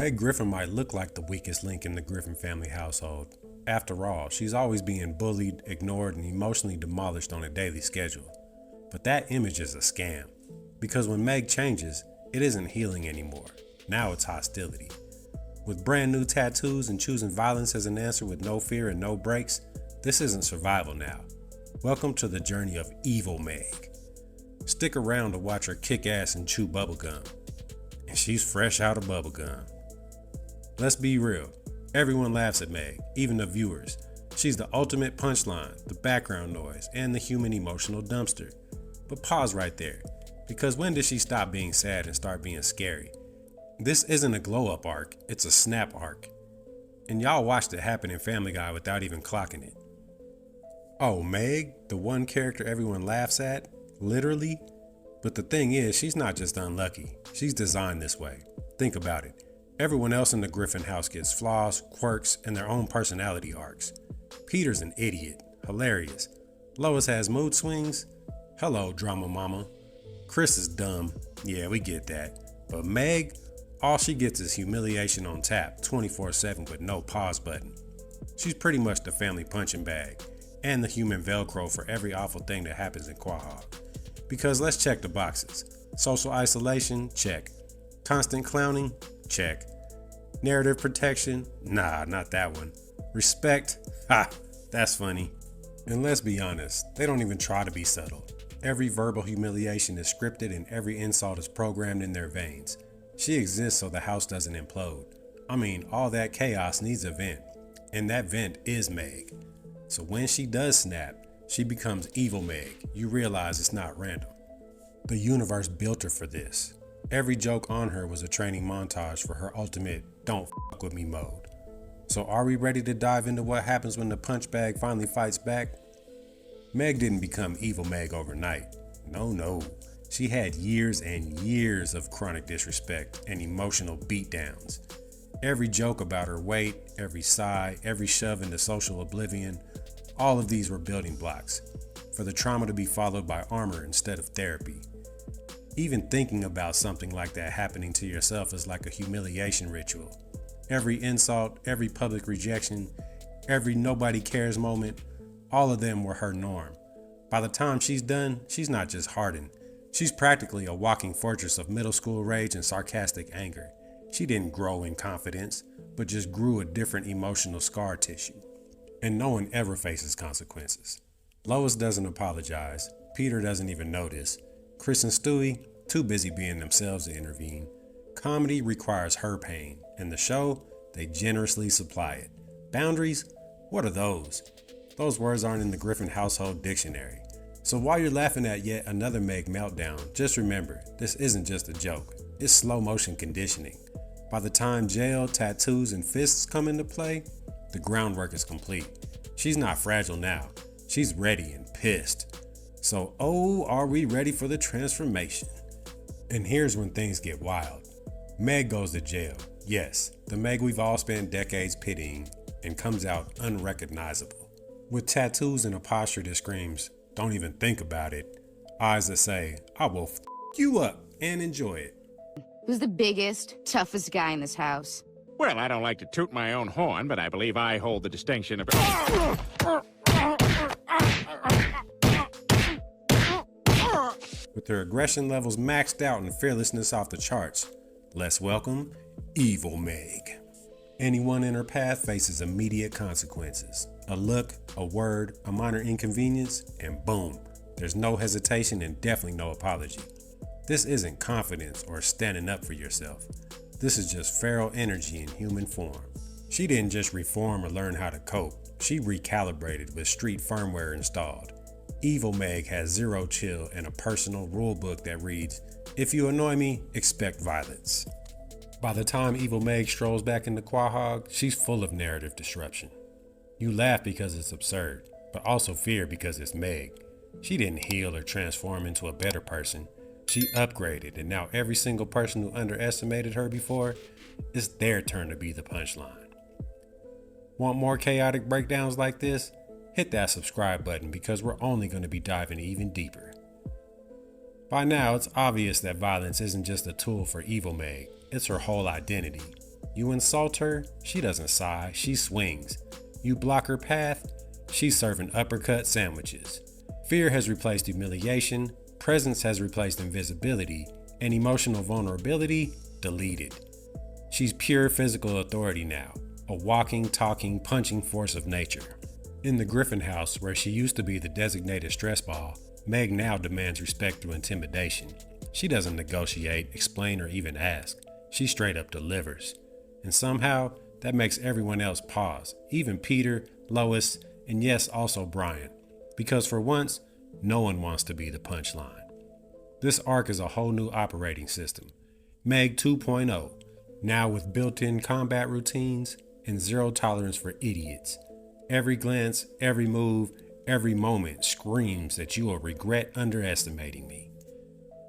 Meg Griffin might look like the weakest link in the Griffin family household. After all, she's always being bullied, ignored, and emotionally demolished on a daily schedule. But that image is a scam. Because when Meg changes, it isn't healing anymore. Now it's hostility. With brand new tattoos and choosing violence as an answer with no fear and no breaks, this isn't survival now. Welcome to the journey of evil Meg. Stick around to watch her kick ass and chew bubblegum. And she's fresh out of bubblegum. Let's be real. Everyone laughs at Meg, even the viewers. She's the ultimate punchline, the background noise, and the human emotional dumpster. But pause right there, because when did she stop being sad and start being scary? This isn't a glow-up arc, it's a snap arc. And y'all watched it happen in Family Guy without even clocking it. Oh, Meg, the one character everyone laughs at? Literally? But the thing is, she's not just unlucky. She's designed this way. Think about it. Everyone else in the Griffin house gets flaws, quirks, and their own personality arcs. Peter's an idiot. Hilarious. Lois has mood swings. Hello, drama mama. Chris is dumb. Yeah, we get that. But Meg, all she gets is humiliation on tap, 24/7 with no pause button. She's pretty much the family punching bag, and the human Velcro for every awful thing that happens in Quahog. Because let's check the boxes. Social isolation, check. Constant clowning, check. Narrative protection, nah, not that one. Respect, ha, that's funny. And let's be honest, they don't even try to be subtle. Every verbal humiliation is scripted and every insult is programmed in their veins. She exists so the house doesn't implode. I mean, all that chaos needs a vent, and that vent is Meg. So when she does snap, she becomes evil Meg. You realize it's not random. The universe built her for this. Every joke on her was a training montage for her ultimate don't fuck with me mode. So are we ready to dive into what happens when the punch bag finally fights back? Meg didn't become evil Meg overnight. No. She had years and years of chronic disrespect and emotional beatdowns. Every joke about her weight, every sigh, every shove into social oblivion, all of these were building blocks for the trauma to be followed by armor instead of therapy. Even thinking about something like that happening to yourself is like a humiliation ritual. Every insult, every public rejection, every nobody cares moment, all of them were her norm. By the time she's done, she's not just hardened. She's practically a walking fortress of middle school rage and sarcastic anger. She didn't grow in confidence, but just grew a different emotional scar tissue. And no one ever faces consequences. Lois doesn't apologize. Peter doesn't even notice. Chris and Stewie, too busy being themselves to intervene. Comedy requires her pain, and the show, they generously supply it. Boundaries? What are those? Those words aren't in the Griffin household dictionary. So while you're laughing at yet another Meg meltdown, just remember, this isn't just a joke. It's slow motion conditioning. By the time jail, tattoos, and fists come into play, the groundwork is complete. She's not fragile now. She's ready and pissed. So, are we ready for the transformation? And here's when things get wild. Meg goes to jail. Yes, the Meg we've all spent decades pitying, and comes out unrecognizable. With tattoos and a posture that screams, don't even think about it. Eyes that say, I will f you up and enjoy it. Who's the biggest, toughest guy in this house? Well, I don't like to toot my own horn, but I believe I hold the distinction of... With her aggression levels maxed out and fearlessness off the charts, let's welcome Evil Meg. Anyone in her path faces immediate consequences. A look, a word, a minor inconvenience, and boom, there's no hesitation and definitely no apology. This isn't confidence or standing up for yourself. This is just feral energy in human form. She didn't just reform or learn how to cope. She recalibrated with street firmware installed. Evil Meg has zero chill and a personal rule book that reads, if you annoy me, expect violence. By the time Evil Meg strolls back into Quahog, she's full of narrative disruption. You laugh because it's absurd, but also fear because it's Meg. She didn't heal or transform into a better person. She upgraded, and now every single person who underestimated her before, it's their turn to be the punchline. Want more chaotic breakdowns like this? Hit that subscribe button because we're only going to be diving even deeper. By now, it's obvious that violence isn't just a tool for Evil Meg, it's her whole identity. You insult her, she doesn't sigh, she swings. You block her path, she's serving uppercut sandwiches. Fear has replaced humiliation, presence has replaced invisibility, and emotional vulnerability deleted. She's pure physical authority now, a walking, talking, punching force of nature. In the Griffin house, where she used to be the designated stress ball, Meg now demands respect through intimidation. She doesn't negotiate, explain, or even ask. She straight up delivers. And somehow, that makes everyone else pause, even Peter, Lois, and yes, also Brian. Because for once, no one wants to be the punchline. This arc is a whole new operating system. Meg 2.0, now with built-in combat routines and zero tolerance for idiots. Every glance, every move, every moment screams that you will regret underestimating me.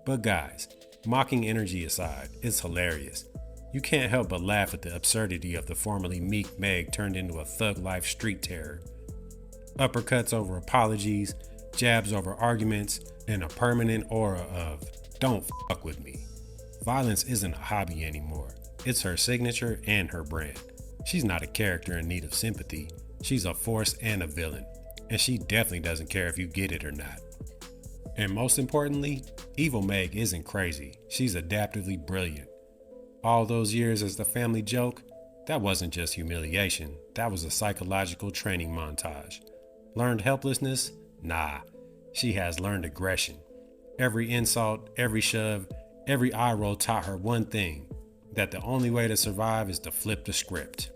But guys, mocking energy aside, it's hilarious. You can't help but laugh at the absurdity of the formerly meek Meg turned into a thug-life street terror. Uppercuts over apologies, jabs over arguments, and a permanent aura of, don't fuck with me. Violence isn't a hobby anymore. It's her signature and her brand. She's not a character in need of sympathy. She's a force and a villain. And she definitely doesn't care if you get it or not. And most importantly, Evil Meg isn't crazy. She's adaptively brilliant. All those years as the family joke, that wasn't just humiliation. That was a psychological training montage. Learned helplessness? Nah. She has learned aggression. Every insult, every shove, every eye roll taught her one thing, that the only way to survive is to flip the script.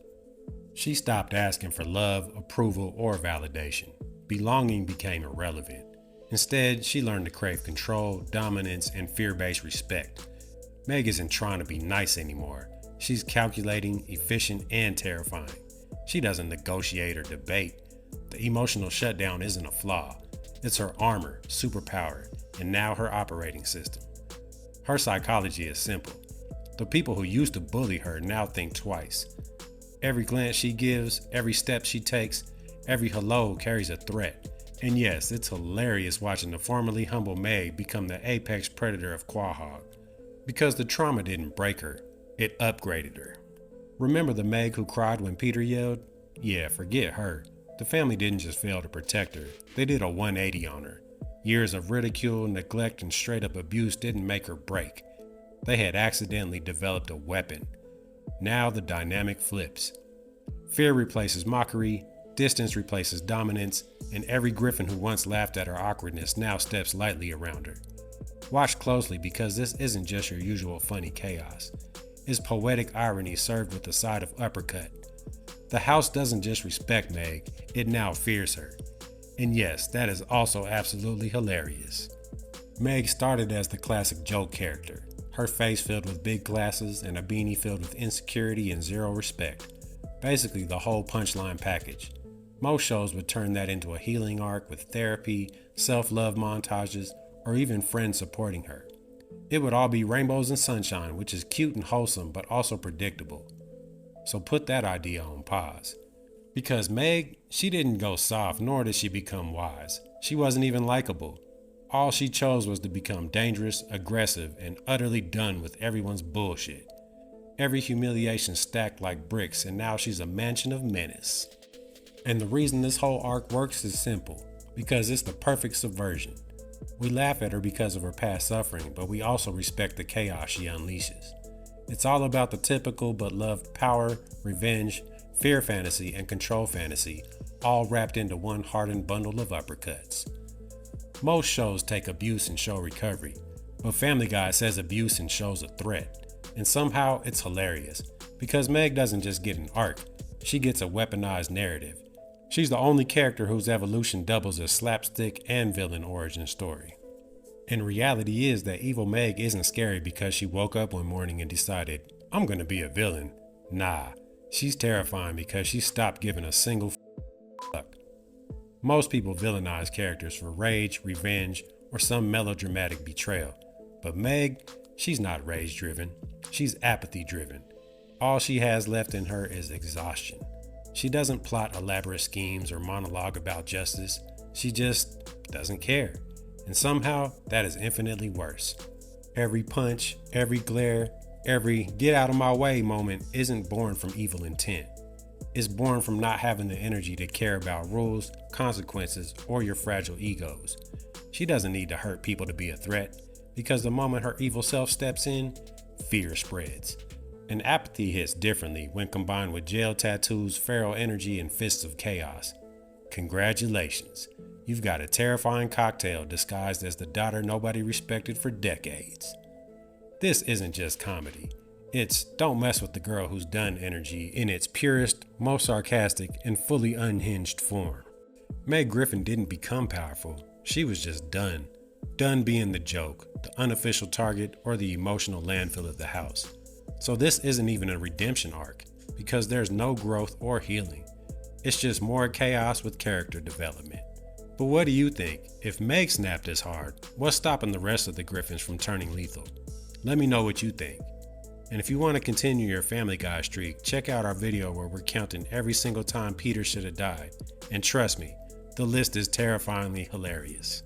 She stopped asking for love, approval, or validation. Belonging became irrelevant. Instead, she learned to crave control, dominance, and fear-based respect. Meg isn't trying to be nice anymore. She's calculating, efficient, and terrifying. She doesn't negotiate or debate. The emotional shutdown isn't a flaw. It's her armor, superpower, and now her operating system. Her psychology is simple. The people who used to bully her now think twice. Every glance she gives, every step she takes, every hello carries a threat. And yes, it's hilarious watching the formerly humble Meg become the apex predator of Quahog. Because the trauma didn't break her, it upgraded her. Remember the Meg who cried when Peter yelled? Yeah, forget her. The family didn't just fail to protect her, they did a 180 on her. Years of ridicule, neglect, and straight up abuse didn't make her break. They had accidentally developed a weapon. Now the dynamic flips. Fear replaces mockery, distance replaces dominance, and every Griffin who once laughed at her awkwardness now steps lightly around her. Watch closely because this isn't just your usual funny chaos. It's poetic irony served with a side of uppercut. The house doesn't just respect Meg, it now fears her. And yes, that is also absolutely hilarious. Meg started as the classic joke character, her face filled with big glasses and a beanie filled with insecurity and zero respect. Basically the whole punchline package. Most shows would turn that into a healing arc with therapy, self-love montages, or even friends supporting her. It would all be rainbows and sunshine, which is cute and wholesome but also predictable. So put that idea on pause. Because Meg, she didn't go soft nor did she become wise. She wasn't even likable. All she chose was to become dangerous, aggressive, and utterly done with everyone's bullshit. Every humiliation stacked like bricks, and now she's a mansion of menace. And the reason this whole arc works is simple, because it's the perfect subversion. We laugh at her because of her past suffering, but we also respect the chaos she unleashes. It's all about the typical but loved power, revenge, fear fantasy, and control fantasy, all wrapped into one hardened bundle of uppercuts. Most shows take abuse and show recovery, but Family Guy says abuse and shows a threat. And somehow it's hilarious, because Meg doesn't just get an arc, she gets a weaponized narrative. She's the only character whose evolution doubles as slapstick and villain origin story. And reality is that Evil Meg isn't scary because she woke up one morning and decided, I'm gonna be a villain. Nah, she's terrifying because she stopped giving a single fuck. Most people villainize characters for rage, revenge, or some melodramatic betrayal. But Meg, she's not rage driven, she's apathy driven. All she has left in her is exhaustion. She doesn't plot elaborate schemes or monologue about justice, she just doesn't care. And somehow, that is infinitely worse. Every punch, every glare, Every get out of my way moment isn't born from evil intent. It's born from not having the energy to care about rules, consequences, or your fragile egos. She doesn't need to hurt people to be a threat, because the moment her evil self steps in, fear spreads. And apathy hits differently when combined with jail tattoos, feral energy, and fists of chaos. Congratulations, you've got a terrifying cocktail disguised as the daughter nobody respected for decades. This isn't just comedy. It's don't mess with the girl who's done energy in its purest, most sarcastic, and fully unhinged form. Meg Griffin didn't become powerful, she was just done. Done being the joke, the unofficial target, or the emotional landfill of the house. So this isn't even a redemption arc, because there's no growth or healing. It's just more chaos with character development. But what do you think? If Meg snapped this hard, what's stopping the rest of the Griffins from turning lethal? Let me know what you think. And if you want to continue your Family Guy streak, check out our video where we're counting every single time Peter should have died. And trust me, the list is terrifyingly hilarious.